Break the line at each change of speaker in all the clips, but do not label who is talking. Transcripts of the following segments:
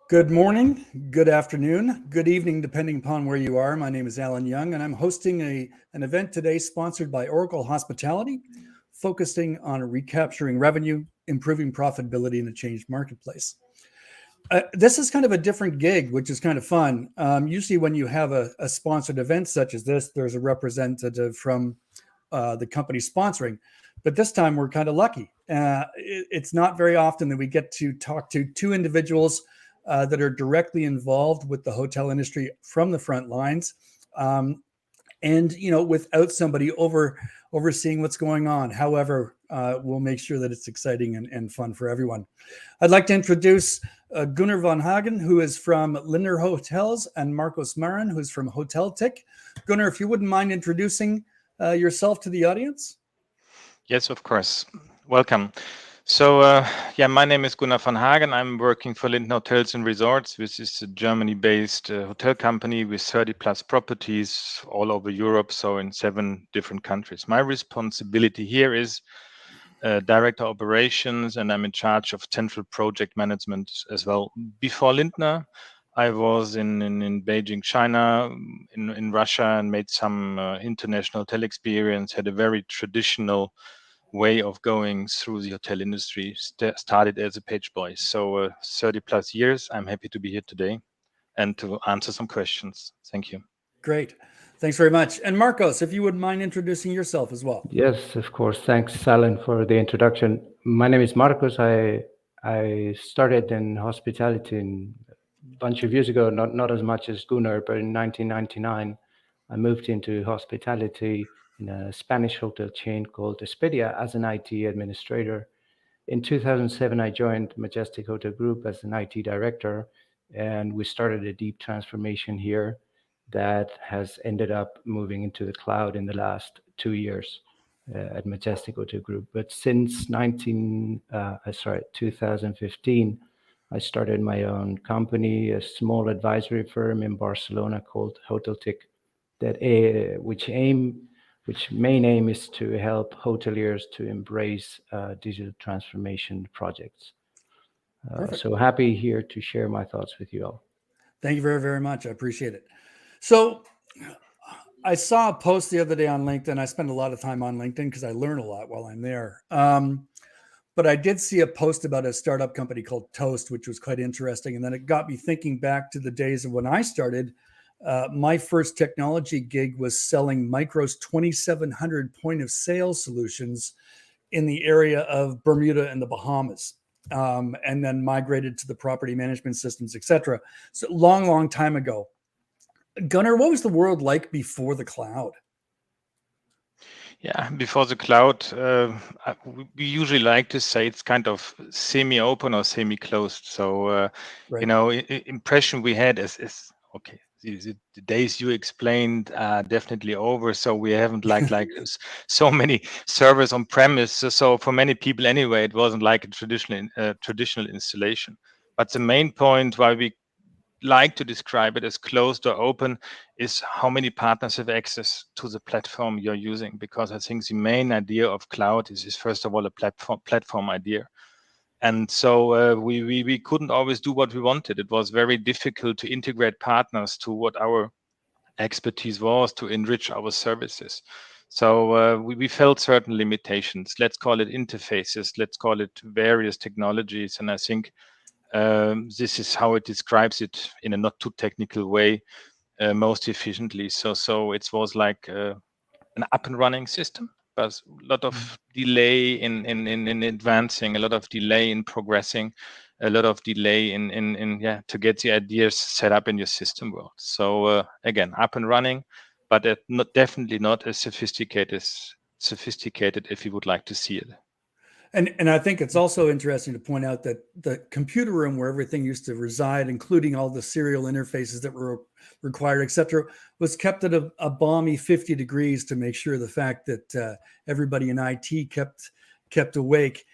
Good morning, good afternoon, good evening, depending upon where you are. My name is Alan Young, and I'm hosting an event today sponsored by Oracle Hospitality, focusing on recapturing revenue, improving profitability in a changed marketplace. This is kind of a different gig, which is kind of fun. Usually when you have a sponsored event such as this, there's a representative from the company sponsoring. But this time we're kind of lucky. It's not very often that we get to talk to two individuals that are directly involved with the hotel industry from the front lines, and without somebody overseeing what's going on. However, we'll make sure that it's exciting and fun for everyone. I'd like to introduce Gunnar von Hagen, who is from Lindner Hotels, and Marcos Marin, who's from HotelTIC. Gunnar, if you wouldn't mind introducing yourself to the audience.
Yes, of course. Welcome. So, my name is Gunnar von Hagen. I'm working for Lindner Hotels Resorts, which is a Germany-based hotel company with 30 plus properties all over Europe, so in 7 different countries. My responsibility here is director operations, and I'm in charge of central project management as well. Before Lindner, I was in Beijing, China, in Russia, and made some international hotel experience, had a very traditional way of going through the hotel industry, started as a page boy. So 30 plus years. I'm happy to be here today and to answer some questions. Thank you.
Great. Thanks very much. And Marcos, if you wouldn't mind introducing yourself as well.
Yes, of course. Thanks, Alan, for the introduction. My name is Marcos. I started in hospitality a bunch of years ago, not as much as Gunnar, but in 1999, I moved into hospitality in a Spanish hotel chain called Expedia as an IT administrator. In 2007, I joined Majestic Hotel Group as an IT director, and we started a deep transformation here that has ended up moving into the cloud in the last 2 years at Majestic Hotel Group. But since 2015, I started my own company, a small advisory firm in Barcelona called HotelTIC, which main aim is to help hoteliers to embrace digital transformation projects. So happy here to share my thoughts with you all.
Thank you very, very much. I appreciate it. So I saw a post the other day on LinkedIn. I spend a lot of time on LinkedIn because I learn a lot while I'm there. But I did see a post about a startup company called Toast, which was quite interesting. And then it got me thinking back to the days of when I started. My first technology gig was selling Micro's 2,700 point of sale solutions in the area of Bermuda and the Bahamas, and then migrated to the property management systems, etc. So long time ago. Gunnar, what was the world like before the cloud?
Yeah, before the cloud, we usually like to say it's kind of semi-open or semi-closed. So, right. Impression we had is okay. The days you explained are definitely over. So we haven't like so many servers on premise. So for many people anyway, it wasn't like a traditional installation. But the main point why we like to describe it as closed or open is how many partners have access to the platform you're using, because I think the main idea of cloud is first of all a platform idea. And so we couldn't always do what we wanted. It was very difficult to integrate partners to what our expertise was to enrich our services. So we felt certain limitations. Let's call it interfaces. Let's call it various technologies. And I think this is how it describes it in a not too technical way, most efficiently. So it was like an up and running system, but a lot of delay in advancing, a lot of delay in progressing, a lot of delay in to get the ideas set up in your system world. So again, up and running, but definitely not as sophisticated if you would like to see it.
And I think it's also interesting to point out that the computer room where everything used to reside, including all the serial interfaces that were required, et cetera, was kept at a balmy 50 degrees to make sure the fact that everybody in IT kept awake.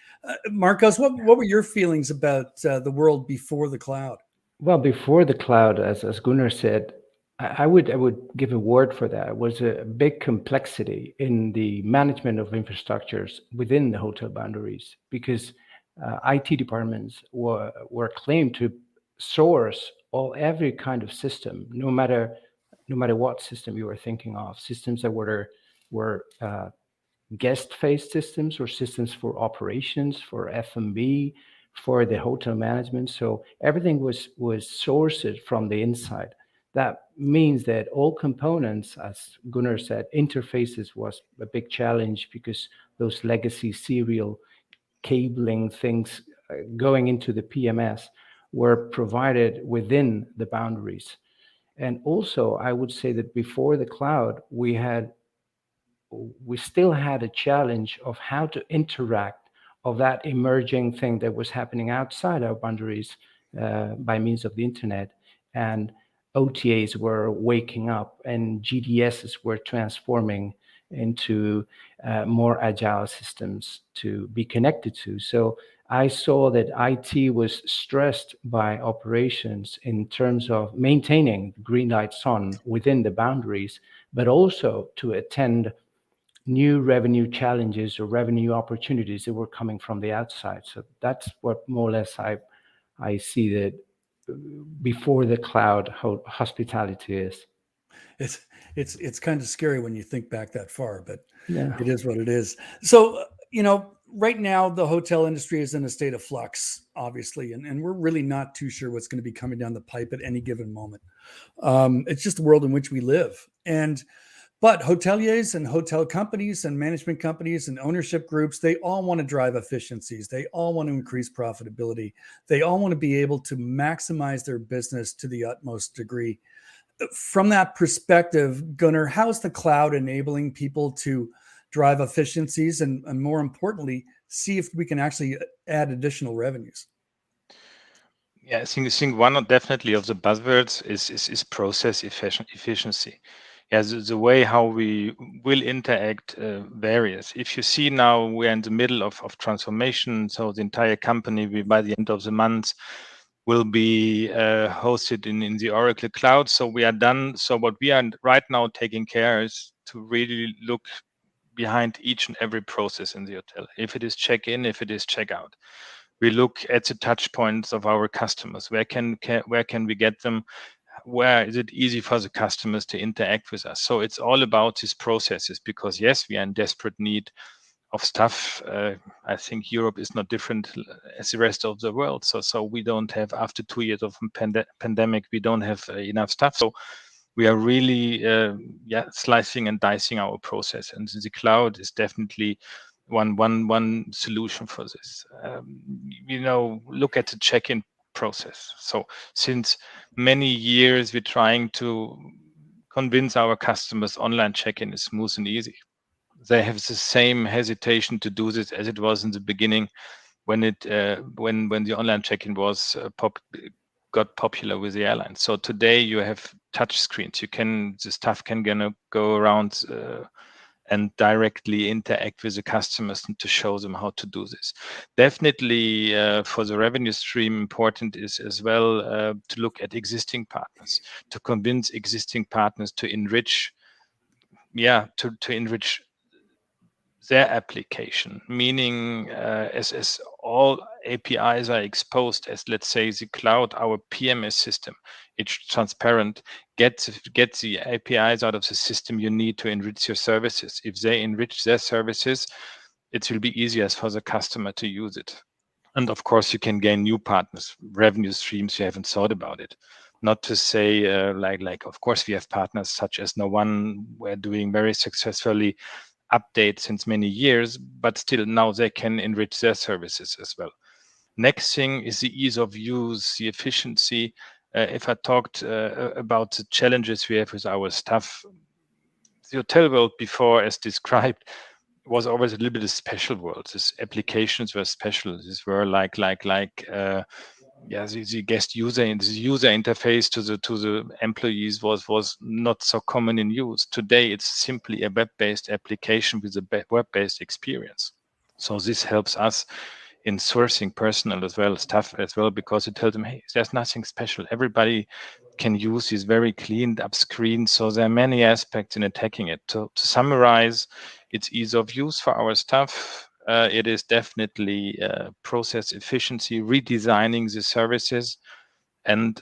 Marcos, what were your feelings about the world before the cloud?
Well, before the cloud, as Gunnar said, I would give a word for that. It was a big complexity in the management of infrastructures within the hotel boundaries, because IT departments were claimed to source every kind of system, no matter what system you were thinking of, systems that were guest-faced systems or systems for operations, for F&B, for the hotel management. So everything was sourced from the inside. That means that all components, as Gunnar said, interfaces was a big challenge because those legacy serial cabling things going into the PMS were provided within the boundaries. And also, I would say that before the cloud, we still had a challenge of how to interact of that emerging thing that was happening outside our boundaries by means of the internet. And OTAs were waking up and GDSs were transforming into more agile systems to be connected to. So I saw that IT was stressed by operations in terms of maintaining green lights on within the boundaries, but also to attend new revenue challenges or revenue opportunities that were coming from the outside. So that's what more or less I see that before the cloud hospitality is.
It's kind of scary when you think back that far, but
Yeah.
it is what it is. So, right now the hotel industry is in a state of flux, obviously, and we're really not too sure what's going to be coming down the pipe at any given moment. It's just the world in which we live. But hoteliers and hotel companies and management companies and ownership groups, they all want to drive efficiencies. They all want to increase profitability. They all want to be able to maximize their business to the utmost degree. From that perspective, Gunnar, how is the cloud enabling people to drive efficiencies and more importantly, see if we can actually add additional revenues?
Yeah, I think one definitely of the buzzwords is process efficiency. Yeah, the way how we will interact varies. If you see now we're in the middle of transformation, so the entire company by the end of the month will be hosted in the Oracle Cloud. So we are done. So what we are right now taking care is to really look behind each and every process in the hotel. If it is check-in, if it is check-out. We look at the touch points of our customers. Where can we get them? Where is it easy for the customers to interact with us? So it's all about these processes because yes, we are in desperate need of stuff. I think Europe is not different as the rest of the world. So we don't have, after 2 years of pandemic, we don't have enough stuff. So we are really slicing and dicing our process, and the cloud is definitely one solution for this. Look at the check-in process. So since many years, we're trying to convince our customers online check-in is smooth and easy. They have the same hesitation to do this as it was in the beginning when the online check-in was got popular with the airlines. So today you have touch screens. The staff can go around and directly interact with the customers and to show them how to do this. Definitely for the revenue stream, important is as well to look at existing partners, to convince existing partners to enrich, to enrich their application, meaning as all APIs are exposed, as let's say the cloud, our PMS system, it's transparent, get the APIs out of the system you need to enrich your services. If they enrich their services, it will be easier for the customer to use it. And of course, you can gain new partners, revenue streams you haven't thought about it. Not to say like of course we have partners such as No One, we're doing very successfully update since many years, but still now they can enrich their services as well. Next thing is the ease of use, the efficiency. If I talked about the challenges we have with our staff, the hotel world before, as described, was always a little bit of special world. These applications were special. These were like the guest user and the user interface to the employees was not so common in use. Today, it's simply a web-based application with a web-based experience. So this helps us in sourcing personnel as well, staff as well, because it tells them, hey, there's nothing special. Everybody can use these very cleaned up screens. So there are many aspects in attacking it. To summarize, it's ease of use for our staff. It is definitely process efficiency, redesigning the services, and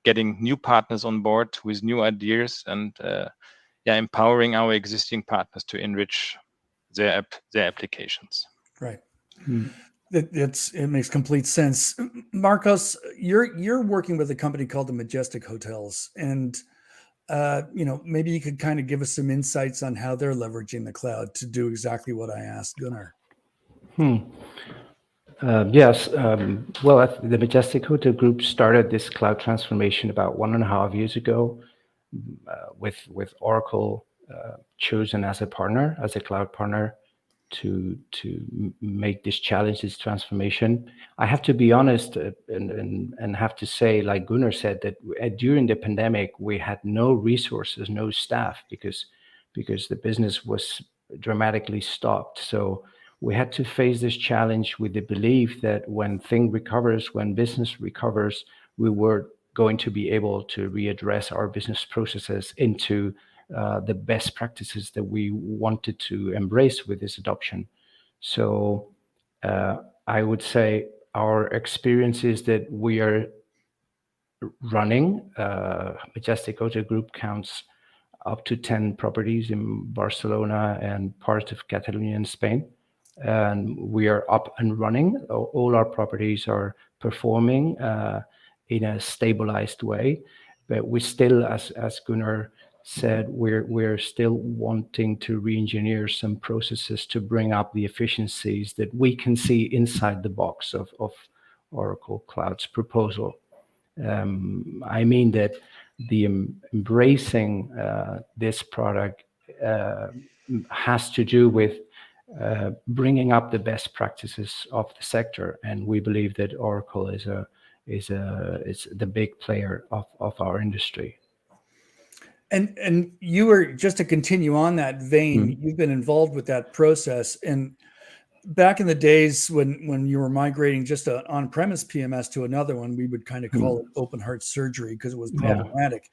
getting new partners on board with new ideas, and empowering our existing partners to enrich their applications.
Right. It makes complete sense. Marcos, you're working with a company called the Majestic Hotels, and maybe you could kind of give us some insights on how they're leveraging the cloud to do exactly what I asked Gunnar.
Yes. Well, the Majestic Hotel Group started this cloud transformation about 1.5 years ago, with Oracle chosen as a partner, as a cloud partner, to make this challenge, this transformation. I have to be honest and have to say, like Gunnar said, that during the pandemic we had no resources, no staff, because the business was dramatically stopped. So we had to face this challenge with the belief that when business recovers, we were going to be able to readdress our business processes into the best practices that we wanted to embrace with this adoption. So I would say our experience is that we are running, Majestic Hotel Group counts up to 10 properties in Barcelona and parts of Catalonia in Spain. And we are up and running. All our properties are performing in a stabilized way. But we still, as Gunnar said, we're still wanting to re-engineer some processes to bring up the efficiencies that we can see inside the box of Oracle Cloud's proposal. I mean that the embracing this product has to do with bringing up the best practices of the sector, and we believe that Oracle is the big player of our industry.
And you were, just to continue on that vein, you've been involved with that process. And back in the days when you were migrating just an on-premise PMS to another one, we would kind of call it open heart surgery because it was problematic.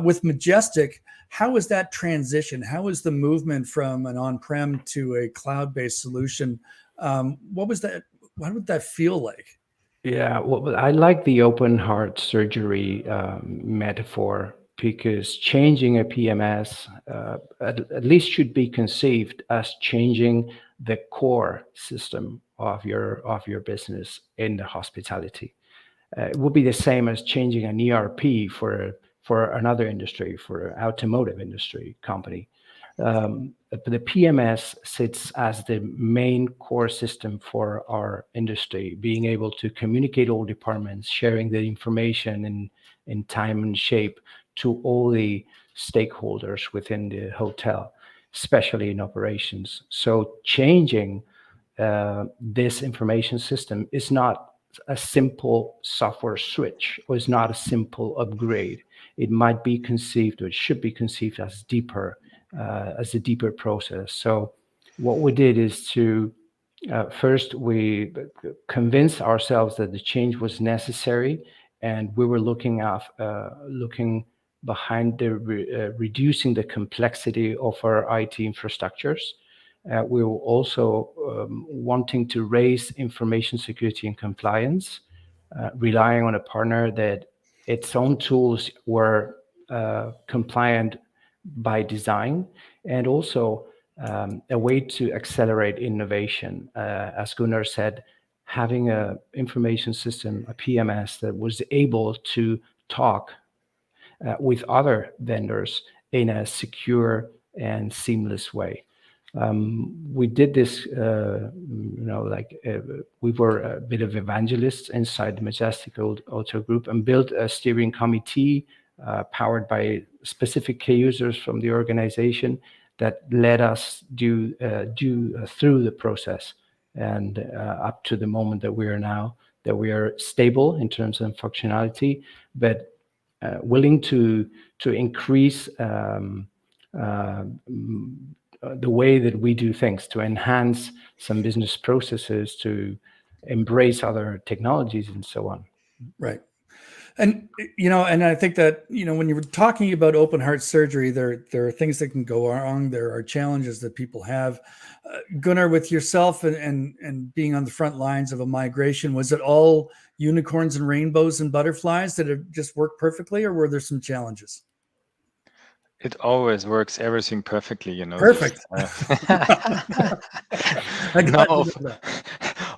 With Majestic, how was that transition? How was the movement from an on-prem to a cloud-based solution? What was that? What would that feel like?
Yeah, well, I like the open heart surgery metaphor, because changing a PMS at least should be conceived as changing the core system of your business in the hospitality. It would be the same as changing an ERP for another industry, for an automotive industry company. But the PMS sits as the main core system for our industry, being able to communicate all departments, sharing the information in time and shape to all the stakeholders within the hotel, especially in operations. So changing this information system is not a simple software switch, or is not a simple upgrade. It might be conceived, or it should be conceived as a deeper process. So what we did is to first we convinced ourselves that the change was necessary, and we were looking behind reducing the complexity of our IT infrastructures. We were also wanting to raise information security and compliance, relying on a partner that its own tools were compliant by design, and also a way to accelerate innovation. As Gunnar said, having an information system, a PMS, that was able to talk with other vendors in a secure and seamless way. We did this, we were a bit of evangelists inside the Majestic Hotel Group, and built a steering committee powered by specific key users from the organization that led us through the process, and up to the moment that we are now, that we are stable in terms of functionality, but willing to increase the way that we do things, to enhance some business processes, to embrace other technologies, and so on.
Right. And and I think that when you were talking about open heart surgery, there are things that can go wrong. There are challenges that people have. Gunnar, with yourself and being on the front lines of a migration, was it all unicorns and rainbows and butterflies that it just worked perfectly, or were there some challenges?
It always works everything perfectly,
Perfect.
No,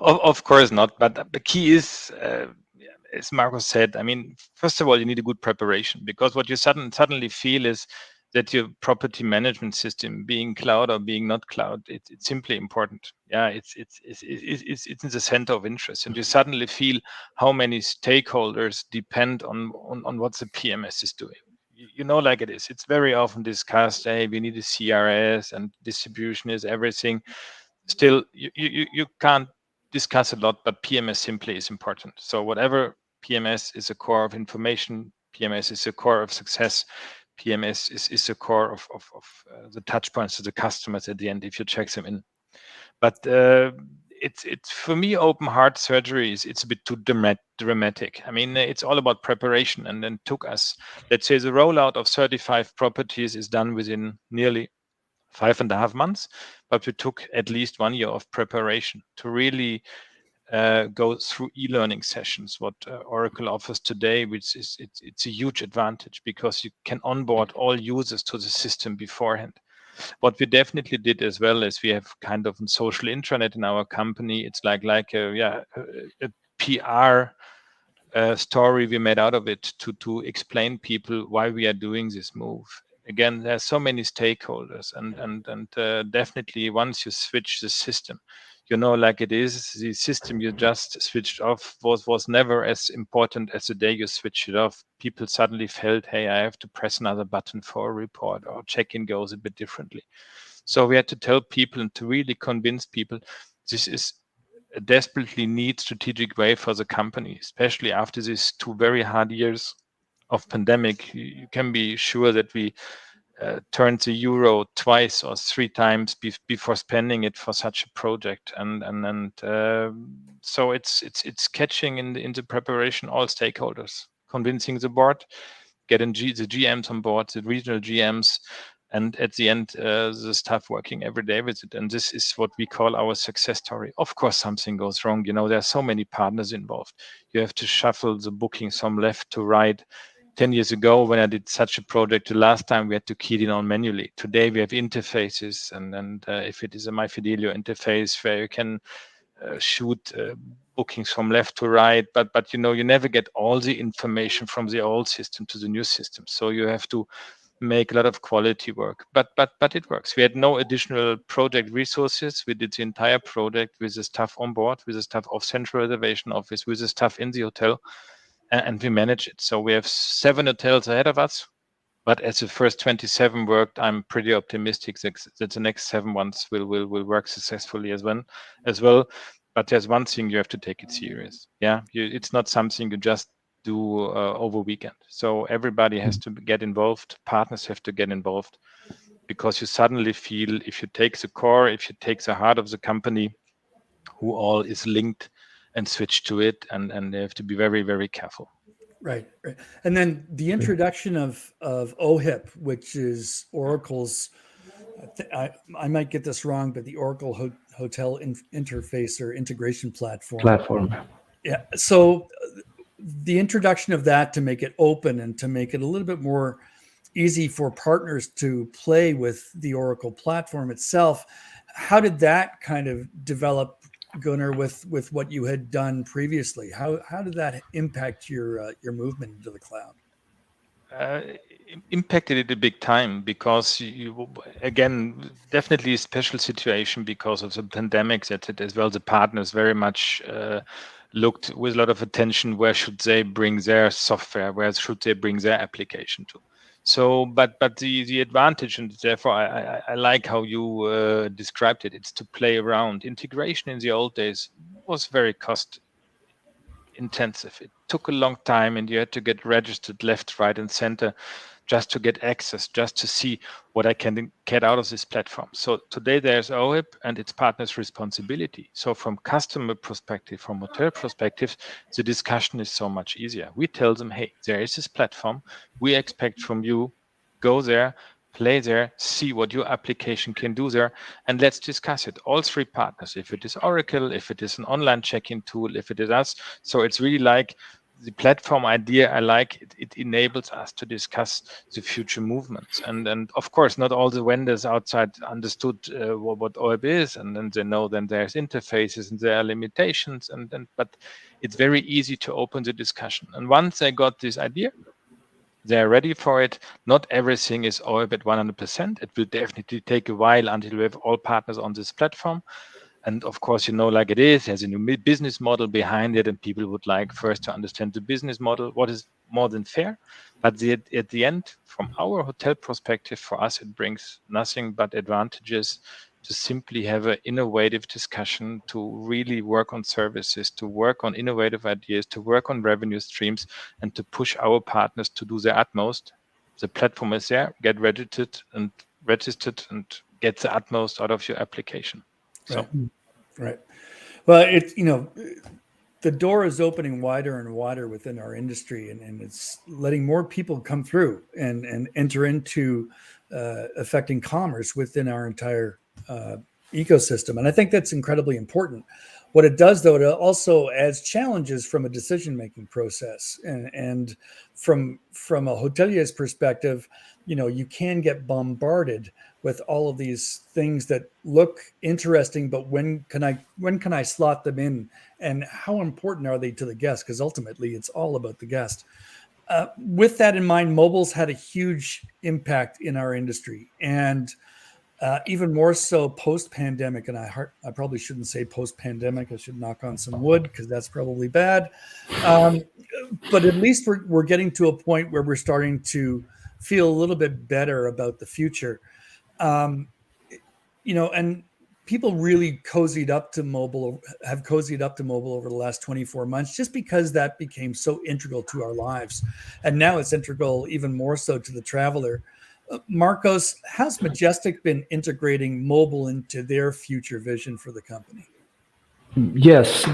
of course not. But the key is, as Marcos said, I mean, first of all, you need a good preparation, because what you suddenly feel is that your property management system, being cloud or being not cloud, it's simply important. Yeah, it's in the center of interest, and you suddenly feel how many stakeholders depend on what the PMS is doing. Like it is. It's very often discussed, hey, we need a CRS and distribution is everything. Still, you can't discuss a lot, but PMS simply is important. So whatever PMS is a core of information, PMS is a core of success, PMS is the core of the touch points to the customers at the end if you check them in. But it's for me, open heart surgery it's a bit too dramatic. I mean, it's all about preparation, and then took us, let's say, the rollout of 35 properties is done within nearly 5.5 months, but we took at least 1 year of preparation to really go through e-learning sessions, what Oracle offers today, which is it's a huge advantage because you can onboard all users to the system beforehand. What we definitely did as well is we have kind of a social intranet in our company. It's like a PR story we made out of it to explain people why we are doing this move. Again, there's so many stakeholders, and definitely once you switch the system, like it is, the system you just switched off was never as important as the day you switch it off. People suddenly felt, hey, I have to press another button for a report, or check-in goes a bit differently. So we had to tell people and to really convince people this is a desperately need strategic way for the company, especially after these 2 very hard years of pandemic. You can be sure that we turned the euro twice or 3 times before spending it for such a project, and so it's catching in the preparation all stakeholders, convincing the board, getting the GMs on board, the regional GMs, and at the end the staff working every day with it. And this is what we call our success story. Of course, something goes wrong. There are so many partners involved. You have to shuffle the bookings from left to right. 10 years ago, when I did such a project, the last time we had to key it in on manually. Today we have interfaces, and if it is a MyFidelio interface where you can shoot bookings from left to right, but you never get all the information from the old system to the new system. So you have to make a lot of quality work, but it works. We had no additional project resources. We did the entire project with the staff on board, with the staff of central reservation office, with the staff in the hotel, and we manage it. So we have 7 hotels ahead of us, but as the first 27 worked, I'm pretty optimistic that the next 7 months will work successfully as well. But there's one thing, you have to take it serious. Yeah, it's not something you just do over weekend. So everybody has to get involved. Partners have to get involved, because you suddenly feel, if you take the core, if you take the heart of the company, who all is linked, and switch to it, and they have to be very, very careful.
Right. And then the introduction of OHIP, which is Oracle's, I might get this wrong, but the Oracle Hotel Interface or Integration Platform. Yeah. So the introduction of that to make it open and to make it a little bit more easy for partners to play with the Oracle platform itself. How did that kind of develop, Gunnar, with what you had done previously? How did that impact your movement into the cloud?
Impacted it a big time, because you again, definitely a special situation because of the pandemic, that as well the partners very much looked with a lot of attention, where should they bring their software, where should they bring their application to. So but the advantage, and therefore I like how you described it, it's to play around. Integration in the old days was very cost intensive. It took a long time, and you had to get registered left, right, and center just to get access, just to see what I can get out of this platform. So today there's OHIP and its partners' responsibility. So from customer perspective, from hotel perspective, the discussion is so much easier. We tell them, hey, there is this platform. We expect from you, go there, play there, see what your application can do there, and let's discuss it. All three partners, if it is Oracle, if it is an online check-in tool, if it is us. So it's really like the platform idea. I like it. It enables us to discuss the future movements. And of course, not all the vendors outside understood what OEB is, and then they know then there's interfaces and there are limitations, but it's very easy to open the discussion. And once they got this idea, they're ready for it. Not everything is OEB at 100%. It will definitely take a while until we have all partners on this platform. And of course, like it is, there's a new business model behind it, and people would like first to understand the business model, what is more than fair. But at the end, from our hotel perspective, for us, it brings nothing but advantages to simply have an innovative discussion, to really work on services, to work on innovative ideas, to work on revenue streams, and to push our partners to do their utmost. The platform is there, get registered and get the utmost out of your application. So.
Right. Well, the door is opening wider and wider within our industry, and it's letting more people come through and enter into affecting commerce within our entire ecosystem. And I think that's incredibly important. What it does, though, it also adds challenges from a decision-making process. And from a hotelier's perspective, you can get bombarded with all of these things that look interesting, but when can I slot them in, and how important are they to the guest? Because ultimately, it's all about the guest. With that in mind, mobile's had a huge impact in our industry, and even more so post-pandemic. And I probably shouldn't say post-pandemic. I should knock on some wood, because that's probably bad. But at least we're getting to a point where we're starting to feel a little bit better about the future. And people really have cozied up to mobile over the last 24 months, just because that became so integral to our lives. And now it's integral even more so to the traveler. Marcos, how's Majestic been integrating mobile into their future vision for the company?
Yes.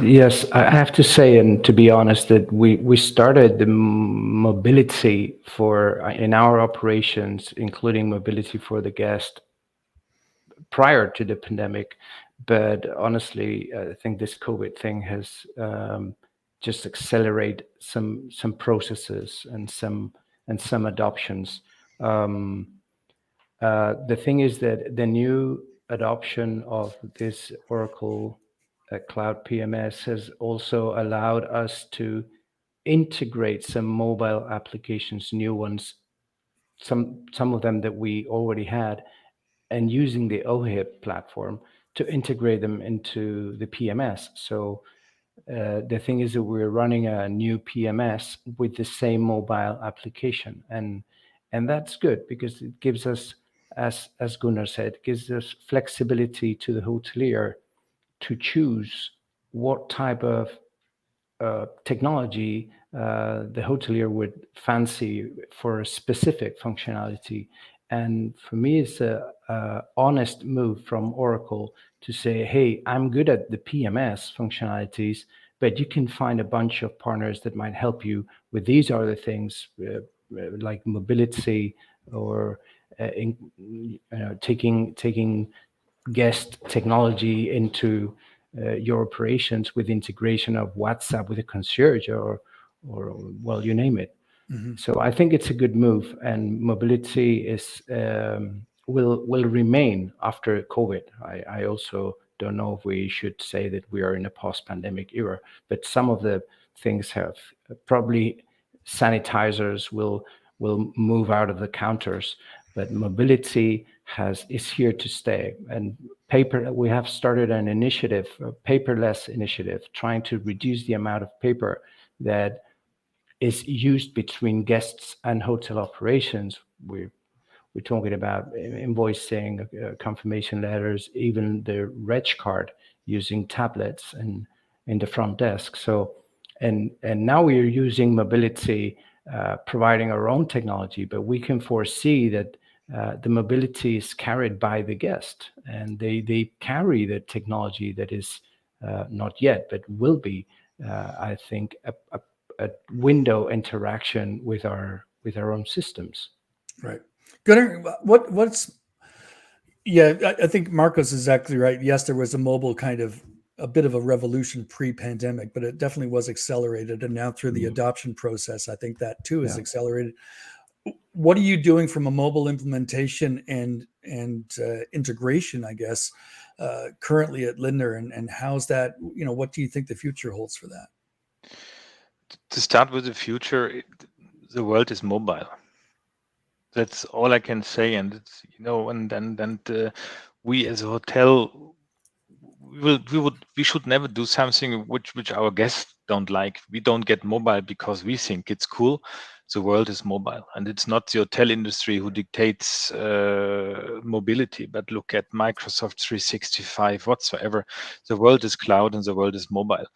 I have to say, and to be honest, that we started the mobility in our operations, including mobility for the guest, prior to the pandemic. But honestly, I think this COVID thing has just accelerated some processes and some adoptions. The thing is that the new adoption of this Oracle Cloud PMS has also allowed us to integrate some mobile applications, new ones, some of them that we already had, and using the OHIP platform to integrate them into the PMS. So the thing is that we're running a new PMS with the same mobile application, and that's good, because it gives us, as Gunnar said, gives us flexibility to the hotelier to choose what type of technology the hotelier would fancy for a specific functionality. And for me, it's a honest move from Oracle to say, hey, I'm good at the PMS functionalities, but you can find a bunch of partners that might help you with these other things, like mobility, or taking guest technology into your operations with integration of WhatsApp with a concierge, or well, you name it. Mm-hmm. So I think it's a good move, and mobility is will remain after COVID. I also don't know if we should say that we are in a post-pandemic era, but some of the things have probably sanitizers will move out of the counters, but mobility is here to stay. And we have started an initiative, a paperless initiative, trying to reduce the amount of paper that is used between guests and hotel operations. We're talking about invoicing, confirmation letters, even the reg card, using tablets and in the front desk. So, and now we are using mobility providing our own technology, but we can foresee that the mobility is carried by the guest, and they carry the technology that is not yet, but will be, I think, a window interaction with our own systems.
Right. Gunnar, I think Marcos is exactly right. Yes, there was a mobile kind of a bit of a revolution pre-pandemic, but it definitely was accelerated. And now through the adoption process, I think that too is accelerated. What are you doing from a mobile implementation and integration, I guess, currently at Lindner, and how's that, what do you think the future holds for that?
To start with the future, the world is mobile. That's all I can say. And it's, we as a hotel, we should never do something which our guests don't like. We don't get mobile because we think it's cool. The world is mobile, and it's not the hotel industry who dictates mobility. But look at Microsoft 365 whatsoever. The world is cloud and the world is mobile.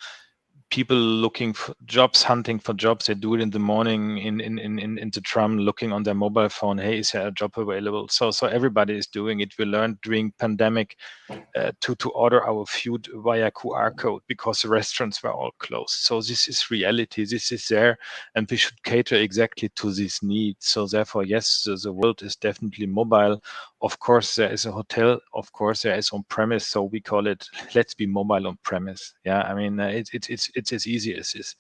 People looking for jobs, hunting for jobs, they do it in the morning in the tram, looking on their mobile phone. Hey, is there a job available? So everybody is doing it. We learned during pandemic to order our food via QR code because the restaurants were all closed. So this is reality. This is there, and we should cater exactly to this need. So therefore, yes, the world is definitely mobile. Of course, there is a hotel. Of course, there is on premise. So we call it "Let's be mobile on premise." Yeah, I mean it's as easy as this.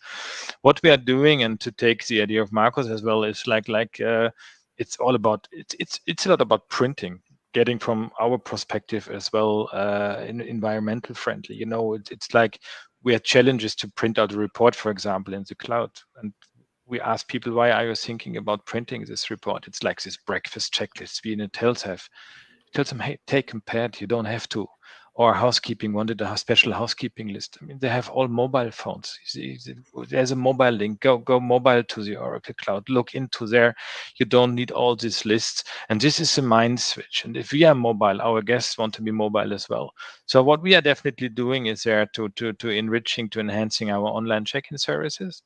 What we are doing, and to take the idea of Marcos as well, is it's all about it's a lot about printing. Getting from our perspective as well, environmental friendly. It's like we have challenges to print out a report, for example, in the cloud. And we ask people, why are you thinking about printing this report? It's like this breakfast checklist we in hotels have. Tell them, hey, take and pad, you don't have to. Or housekeeping wanted a special housekeeping list. I mean, they have all mobile phones. There's a mobile link. Go mobile to the Oracle Cloud. Look into there. You don't need all these lists. And this is a mind switch. And if we are mobile, our guests want to be mobile as well. So what we are definitely doing is there to enriching, to enhancing our online check-in services.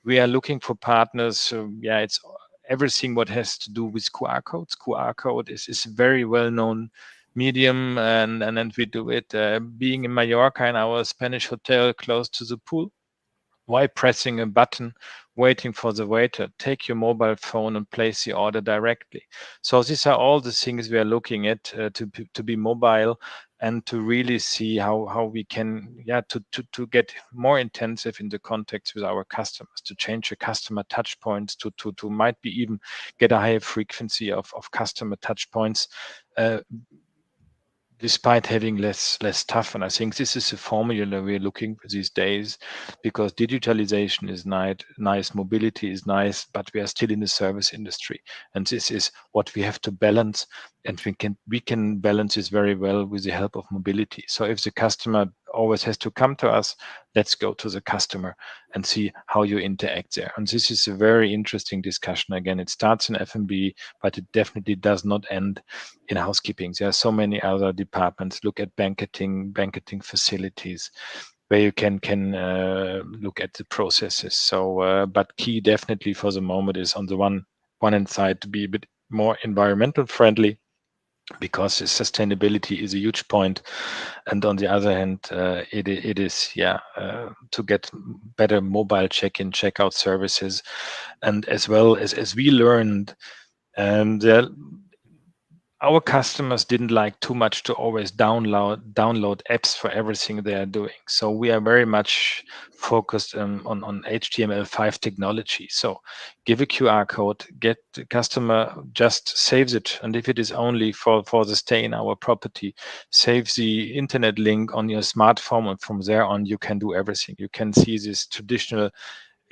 We are looking for partners. It's everything what has to do with QR codes. QR code is a very well-known medium, and we do it being in Mallorca in our Spanish hotel close to the pool. Why pressing a button, waiting for the waiter? Take your mobile phone and place the order directly. So these are all the things we are looking at to be mobile, and to really see how we can to get more intensive in the context with our customers, to change the customer touch points, to might be even get a higher frequency of customer touch points, despite having less stuff. And I think this is a formula we're looking for these days, because digitalization is nice, mobility is nice, but we are still in the service industry, and this is what we have to balance. And we can balance this very well with the help of mobility. So if the customer always has to come to us, let's go to the customer and see how you interact there. And this is a very interesting discussion. Again, it starts in F&B, but it definitely does not end in housekeeping. There are so many other departments. Look at banqueting facilities, where you can look at the processes. So, but key definitely for the moment is on the one hand side to be a bit more environmental friendly, because sustainability is a huge point, and on the other hand, it is to get better mobile check-in, check-out services, and as well as we learned, and our customers didn't like too much to always download apps for everything they are doing. So we are very much focused on HTML5 technology. So give a QR code, get the customer just saves it. And if it is only for the stay in our property, save the internet link on your smartphone, and from there on, you can do everything. You can see this traditional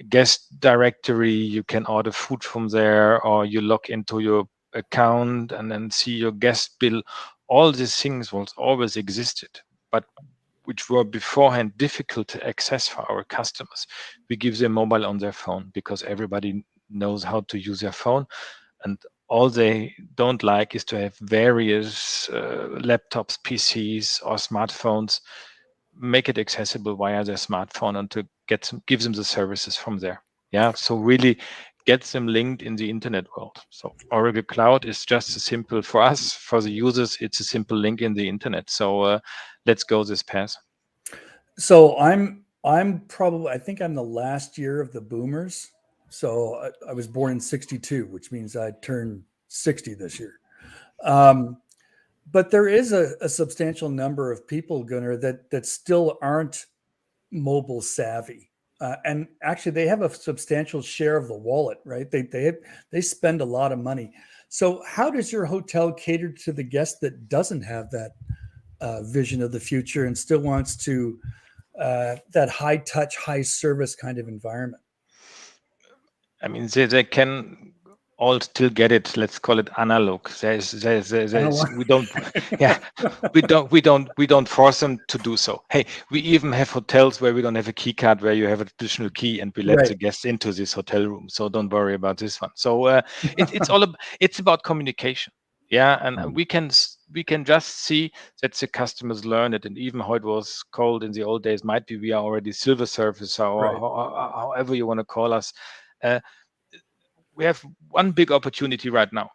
guest directory, you can order food from there, or you log into your account and then see your guest bill. All these things was always existed, but which were beforehand difficult to access for our customers. We give them mobile on their phone, because everybody knows how to use their phone, and all they don't like is to have various laptops, PCs, or smartphones. Make it accessible via their smartphone, and to give them the services from there. Yeah, so really gets them linked in the internet world. So Oracle Cloud is just a simple, for us, for the users, it's a simple link in the internet. So let's go this path.
So I'm probably, I think I'm the last year of the boomers. So I was born in 62, which means I turned 60 this year. But there is a substantial number of people, Gunnar, that still aren't mobile savvy. And actually, they have a substantial share of the wallet, right? They spend a lot of money. So how does your hotel cater to the guest that doesn't have that vision of the future and still wants to that high touch, high service kind of environment?
I mean, they can all still get it. Let's call it analog. We don't, yeah, we don't force them to do so. Hey, we even have hotels where we don't have a key card, where you have an additional key, and we let the guests into this hotel room. So don't worry about this one. So it's about communication. Yeah, and we can just see that the customers learn it, and even how it was called in the old days, might be we are already silver service, or however you want to call us. We have one big opportunity right now.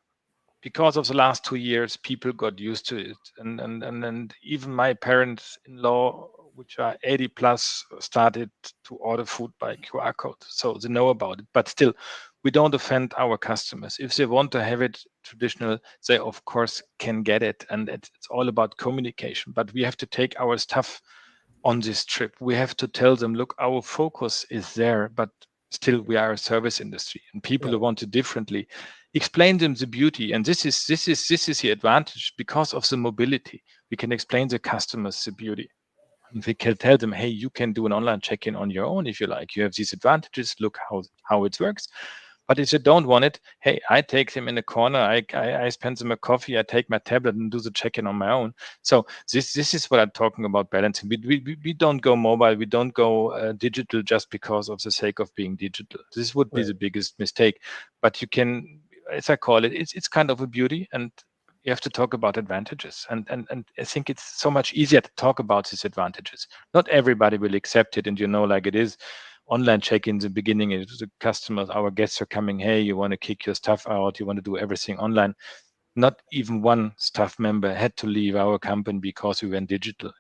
Because of the last 2 years, people got used to it, and even my parents-in-law, which are 80 plus, started to order food by QR code, so they know about it. But still, we don't offend our customers. If they want to have it traditional, they of course can get it, and it's all about communication. But we have to take our stuff on this trip. We have to tell them, look, our focus is there, but still we are a service industry, and people who want it differently, explain them the beauty. And this is the advantage. Because of the mobility, we can explain the customers the beauty, and we can tell them, hey, you can do an online check-in on your own if you like. You have these advantages. Look how it works. But if they don't want it, hey, I take them in a corner. I spend them a coffee. I take my tablet and do the check-in on my own. So this is what I'm talking about balancing. We don't go mobile. We don't go digital just because of the sake of being digital. This would be the biggest mistake. But you can, as I call it, it's kind of a beauty, and you have to talk about advantages. And I think it's so much easier to talk about these advantages. Not everybody will accept it, and like it is. Online check-ins in the beginning, the customers, our guests are coming, hey, you want to kick your stuff out, you want to do everything online. Not even one staff member had to leave our company because we went digital.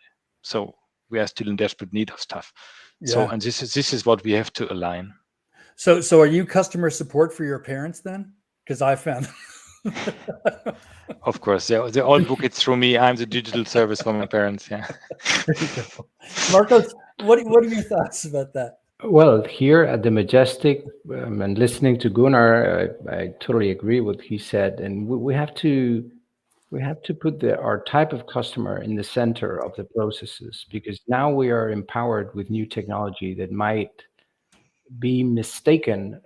So we are still in desperate need of stuff. So, and this is what we have to align.
So are you customer support for your parents then? Because I found
Of course, they all book it through me. I'm the digital service for my parents. Yeah.
There you go. Marcos, what are your thoughts about that?
Well, here at the Majestic, and listening to Gunnar, I totally agree with what he said, and we have to put our type of customer in the center of the processes, because now we are empowered with new technology that might be mistaken,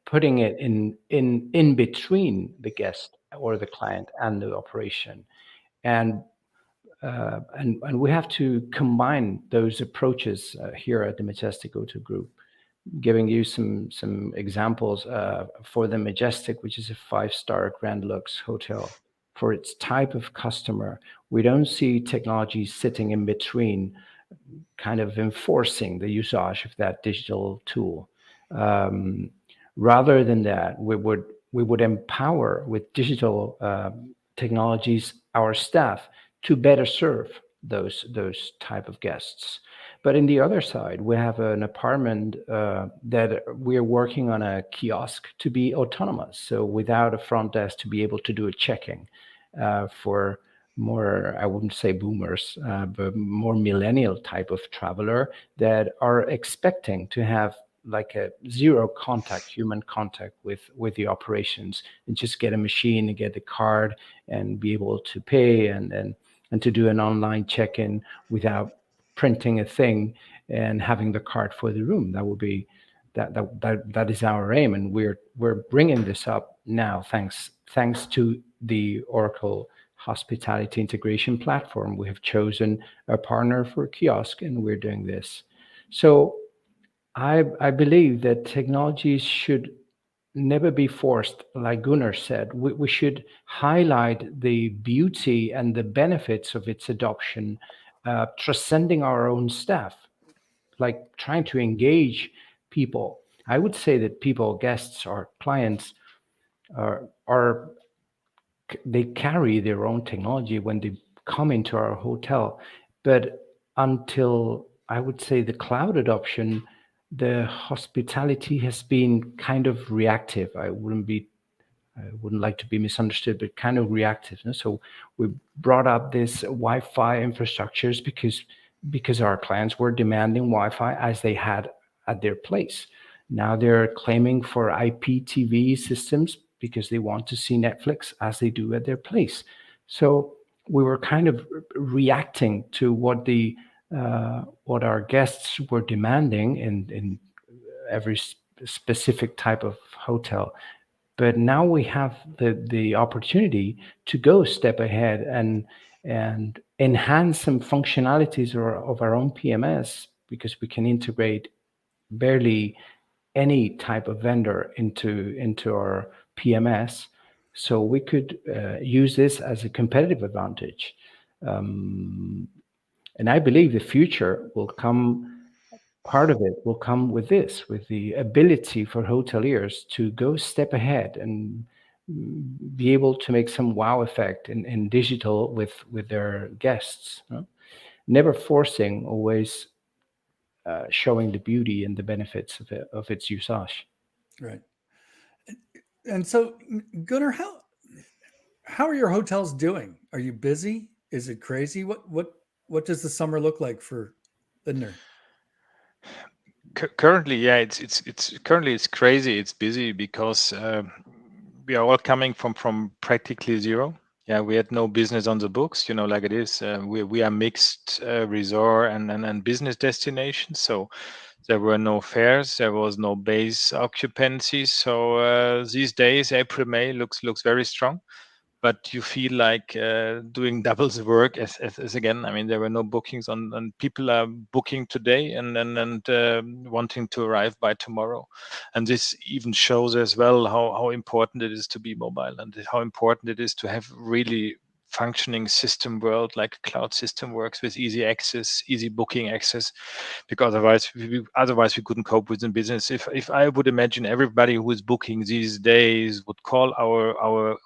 putting it in between the guest or the client and the operation, and we have to combine those approaches here at the Majestic O2 Group. Giving you some examples for the Majestic, which is a 5-star Grand Lux hotel. For its type of customer, we don't see technology sitting in between, kind of enforcing the usage of that digital tool. Rather than that, we would empower with digital technologies our staff to better serve those type of guests. But in the other side, we have an apartment that we're working on a kiosk to be autonomous. So without a front desk, to be able to do a checking for more, I wouldn't say boomers, but more millennial type of traveler that are expecting to have like a zero contact, human contact with the operations, and just get a machine and get the card and be able to pay and to do an online check-in without printing a thing and having the card for the room. That would be that is our aim, and we're bringing this up now thanks to the Oracle Hospitality Integration Platform. We have chosen a partner for kiosk, and we're doing this. So I believe that technologies should never be forced. Like Gunnar said, we should highlight the beauty and the benefits of its adoption, transcending our own staff, like trying to engage people. I would say that people, guests, or clients are they carry their own technology when they come into our hotel. But until, I would say, the cloud adoption, the hospitality has been kind of reactive. I wouldn't like to be misunderstood, but kind of reactive. So we brought up this Wi-Fi infrastructures because our clients were demanding Wi-Fi as they had at their place. Now they're claiming for IPTV systems because they want to see Netflix as they do at their place. So we were kind of reacting to what our guests were demanding in every specific type of hotel. But now we have the opportunity to go a step ahead and enhance some functionalities of our own PMS, because we can integrate barely any type of vendor into our PMS. So we could use this as a competitive advantage. And I believe the future will come, part of it will come with this, with the ability for hoteliers to go a step ahead and be able to make some wow effect in digital with their guests. Never forcing, always showing the beauty and the benefits of its usage.
Right. And so, Gunnar, how are your hotels doing? Are you busy? Is it crazy? What does the summer look like for Lindner?
Currently, yeah, it's currently it's crazy. It's busy because we are all coming from practically zero. Yeah, we had no business on the books, like it is. We are mixed resort and business destinations. So there were no fares, there was no base occupancy. So these days, April, May looks very strong. But you feel like doing double the work as again. I mean, there were no bookings and people are booking today and wanting to arrive by tomorrow. And this even shows as well how important it is to be mobile and how important it is to have really functioning system world, like a cloud system works with easy access, easy booking access, because otherwise we couldn't cope with the business. If I would imagine everybody who is booking these days would call our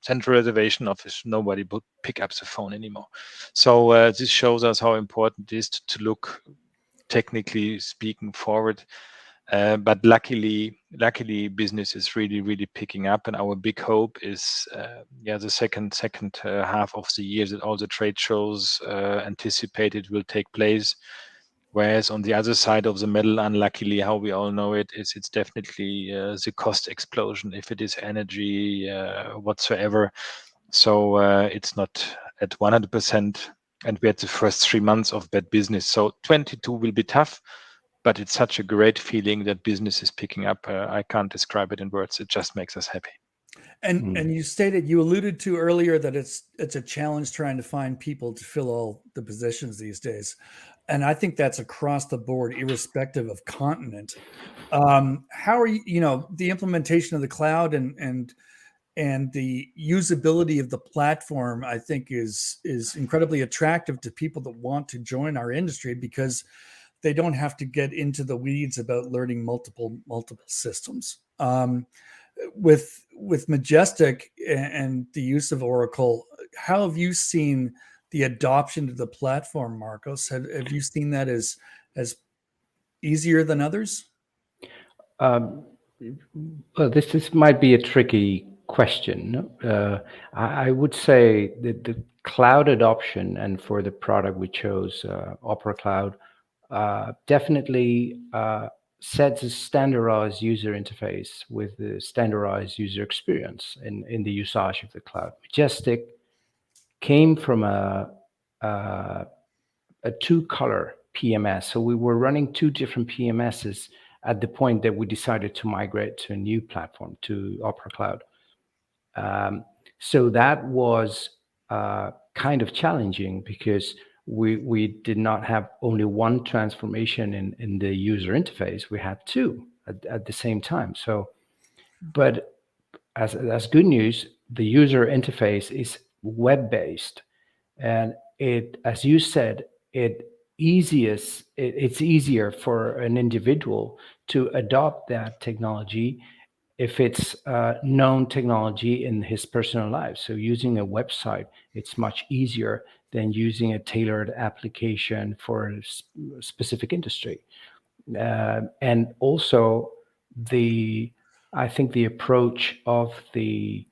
central reservation office, nobody would pick up the phone anymore. So this shows us how important it is to look, technically speaking, forward. But luckily, business is really picking up, and our big hope is, the second half of the year that all the trade shows anticipated will take place. Whereas on the other side of the medal, unluckily, how we all know it, is it's definitely the cost explosion, if it is energy whatsoever. So it's not at 100%, and we had the first 3 months of bad business. So 22 will be tough. But it's such a great feeling that business is picking up. I can't describe it in words. It just makes us happy.
And you alluded to earlier that it's a challenge trying to find people to fill all the positions these days. And I think that's across the board, irrespective of continent. How are you, the implementation of the cloud and the usability of the platform, I think is incredibly attractive to people that want to join our industry, because they don't have to get into the weeds about learning multiple systems. With Majestic and the use of Oracle, how have you seen the adoption of the platform, Marcos? Have you seen that as easier than others?
Well, this might be a tricky question. I would say that the cloud adoption, and for the product we chose, Opera Cloud, definitely sets a standardized user interface with the standardized user experience in the usage of the cloud. Majestic came from a two-color PMS. So we were running two different PMSs at the point that we decided to migrate to a new platform, to Opera Cloud. So that was kind of challenging, because we did not have only one transformation in the user interface. We had two at the same time. So, but as good news, the user interface is web-based, and it, as you said, it's easier for an individual to adopt that technology if it's known technology in his personal life. So using a website, it's much easier than using a tailored application for a specific industry. And also I think the approach of the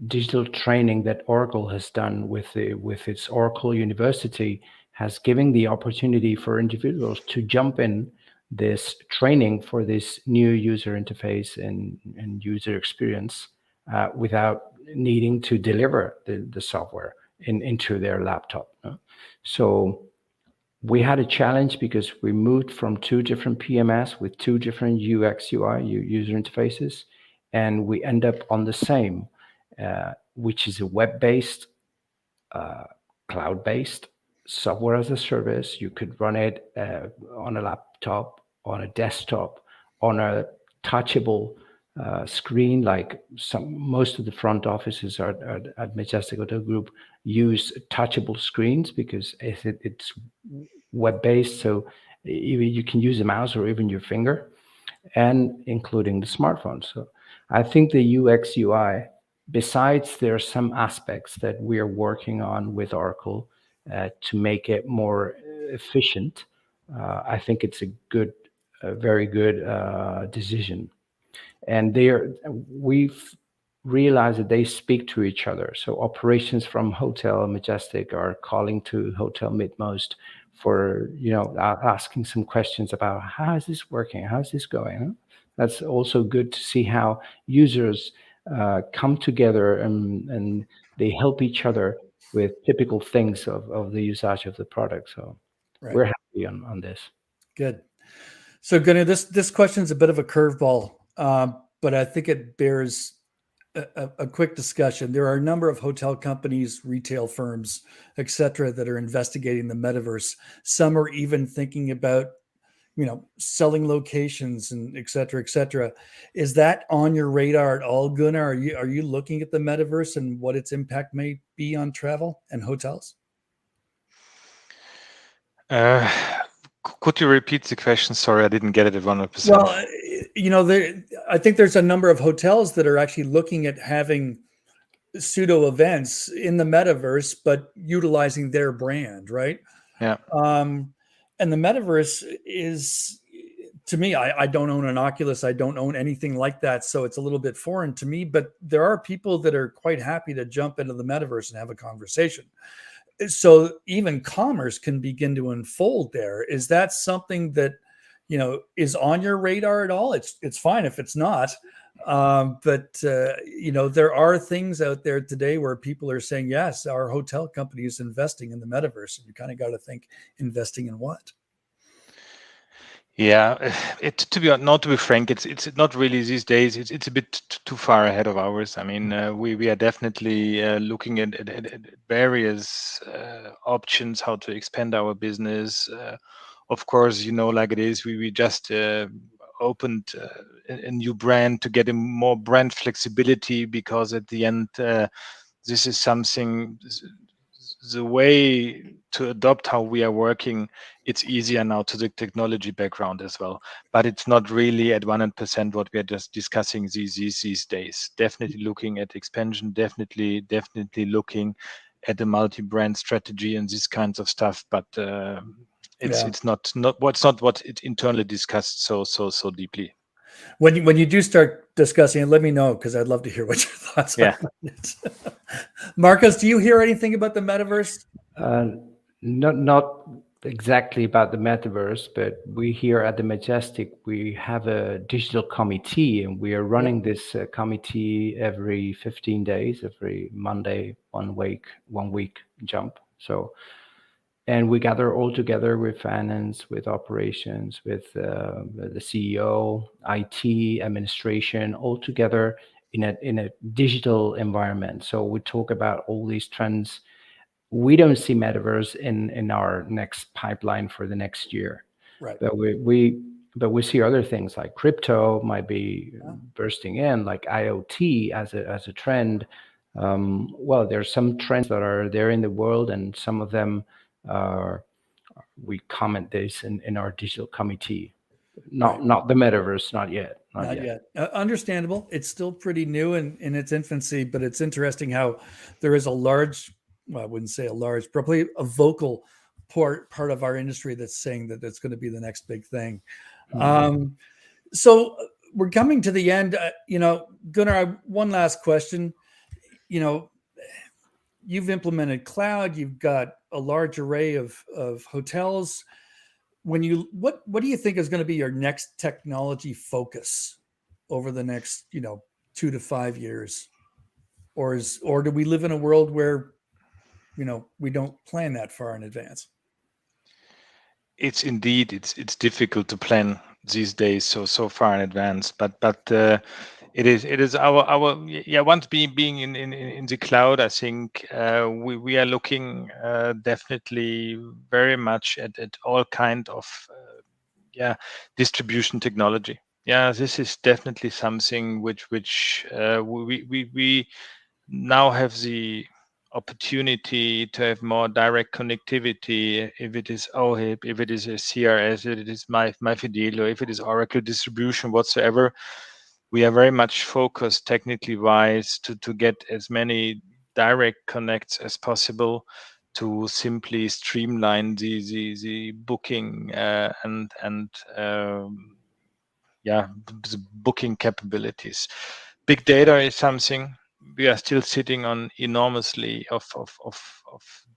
digital training that Oracle has done with its Oracle University has given the opportunity for individuals to jump in this training for this new user interface and user experience without needing to deliver the software into their laptop. So we had a challenge because we moved from 2 different PMS with 2 different UX UI user interfaces, and we end up on the same, which is a web-based, cloud-based software as a service. You could run it on a laptop, on a desktop, on a touchable screen, like most of the front offices at Majestic Hotel Group use touchable screens because it's web-based, so even you can use a mouse or even your finger, and including the smartphone. So I think the UX UI, besides there are some aspects that we are working on with Oracle to make it more efficient, I think it's a very good decision. And we've realized that they speak to each other. So operations from Hotel Majestic are calling to Hotel Midmost for, asking some questions about how is this working? How's this going? That's also good to see how users come together and they help each other with typical things of the usage of the product. So we're happy on this.
Good. So Gunnar, this question is a bit of a curveball, but I think it bears a quick discussion. There are a number of hotel companies, retail firms, et cetera, that are investigating the metaverse. Some are even thinking about, selling locations and et cetera, et cetera. Is that on your radar at all, Gunnar? Are you looking at the metaverse and what its impact may be on travel and hotels?
Could you repeat the question? Sorry, I didn't get it at 100%.
Well, I think there's a number of hotels that are actually looking at having pseudo events in the metaverse, but utilizing their brand, right?
Yeah.
And the metaverse is, to me, I don't own an Oculus. I don't own anything like that. So it's a little bit foreign to me, but there are people that are quite happy to jump into the metaverse and have a conversation. So even commerce can begin to unfold there. Is that something that, is on your radar at all? It's fine if it's not. But there are things out there today where people are saying, yes, our hotel company is investing in the metaverse. And you kind of got to think, investing in what?
Yeah, to be frank, it's not really these days. It's a bit too far ahead of ours. I mean, we are definitely looking at various options how to expand our business. Of course, like it is, we just opened a new brand to get a more brand flexibility, because at the end, this is something. The way to adopt how we are working, it's easier now to the technology background as well, but it's not really at 100% what we are just discussing these days. Definitely looking at expansion, definitely looking at a multi-brand strategy and these kinds of stuff, but it's not what it internally discussed so deeply.
When you do start discussing it, let me know, because I'd love to hear what your thoughts are on it. Marcos, do you hear anything about the metaverse?
Not exactly about the metaverse, but we here at the Majestic, we have a digital committee, and we are running this committee every 15 days, every Monday, 1 week jump. So, and we gather all together with finance, with operations, with the CEO, IT, administration, all together in a digital environment. So we talk about all these trends. We don't see metaverse in our next pipeline for the next year,
right?
But we see other things like crypto might be bursting in, like IoT as a trend. Well, there's some trends that are there in the world, and some of them we comment this in our digital committee. Not the metaverse, not yet.
Not yet. Understandable. It's still pretty new in its infancy, but it's interesting how there is a large, well, I wouldn't say a large, probably a vocal part of our industry that's saying that it's going to be the next big thing. So we're coming to the end. Gunnar, one last question. You've implemented cloud. You've got a large array of hotels. What do you think is going to be your next technology focus over the next 2 to 5 years, or do we live in a world where we don't plan that far in advance?
It's indeed it's difficult to plan these days so far in advance, but it is our once being in the cloud, I think we are looking definitely very much at all kind of distribution technology. This is definitely something which we now have the opportunity to have more direct connectivity. If it is OHIP, if it is a CRS, if it is MyFidelio, if it is Oracle distribution whatsoever, we are very much focused technically wise to get as many direct connects as possible to simply streamline the booking and the booking capabilities. Big data is something we are still sitting on enormously of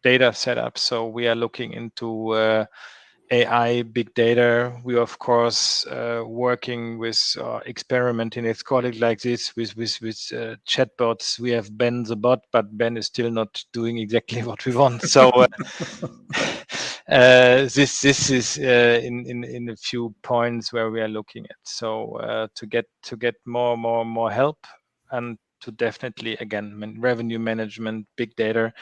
data setup. So we are looking into AI, big data. We are, of course, working with experimenting, let's call it like this, with chatbots. We have Ben the bot, but Ben is still not doing exactly what we want. So this is in a few points where we are looking at. So to get more help, and to definitely again revenue management, big data,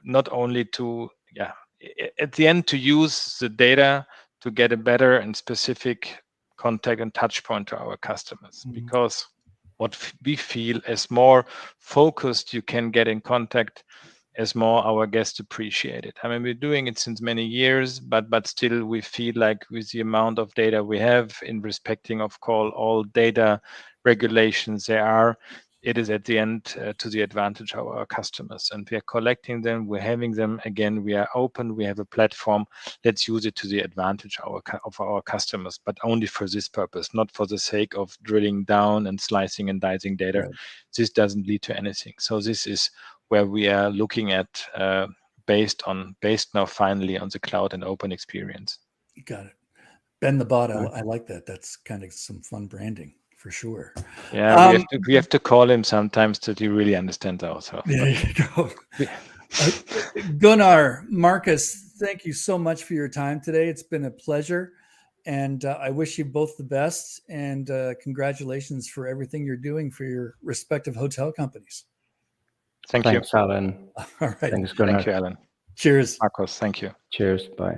not only to at the end to use the data to get a better and specific contact and touch point to our customers. Because what we feel as more focused you can get in contact, as more our guests appreciate it. I mean, we're doing it since many years, but still we feel like with the amount of data we have in respecting of all data regulations there are, it is at the end to the advantage of our customers. And we are collecting them, we're having them. Again, we are open, we have a platform. Let's use it to the advantage of our customers, but only for this purpose, not for the sake of drilling down and slicing and dicing data. Right. This doesn't lead to anything. So this is where we are looking at based now finally on the cloud and open experience.
You got it. Ben the bot, I like that. That's kind of some fun branding for sure.
Yeah, we have to call him sometimes till he really understands ourselves.
There you go. Gunnar, Marcos, thank you so much for your time today. It's been a pleasure. And I wish you both the best, and congratulations for everything you're doing for your respective hotel companies.
Thanks,
Alan.
All right.
Thanks, Gunnar.
Thank you, Alan.
Cheers.
Marcos, thank you.
Cheers. Bye.